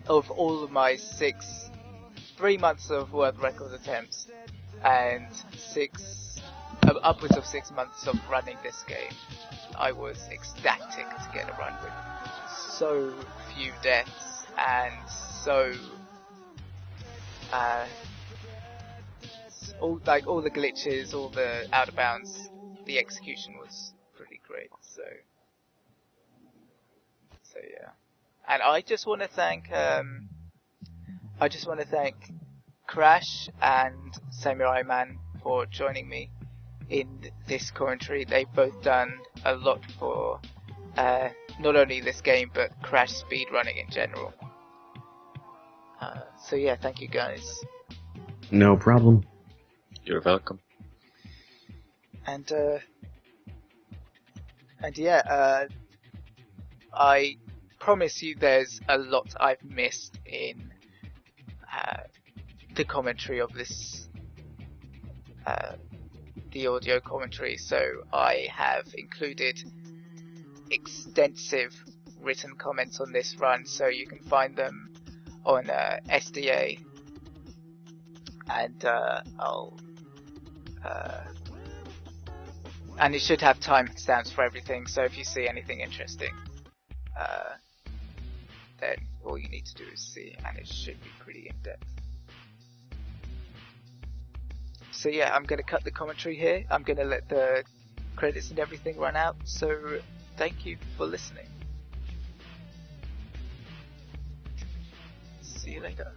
of all of my 3 months of world record attempts, and upwards of 6 months of running this game, I was ecstatic to get a run with so few deaths and so all the glitches, all the out of bounds. The execution was pretty great. So yeah, and I just want to thank Crash and Samurai Man for joining me in this commentary. They've both done a lot for not only this game, but Crash speedrunning in general. So yeah, thank you guys. No problem. You're welcome. And yeah, I promise you there's a lot I've missed in the commentary of this, the audio commentary, so I have included extensive written comments on this run, so you can find them on SDA, and and it should have timestamps for everything, so if you see anything interesting, then all you need to do is see, and it should be pretty in-depth. So yeah, I'm going to cut the commentary here. I'm going to let the credits and everything run out, so thank you for listening. See you later.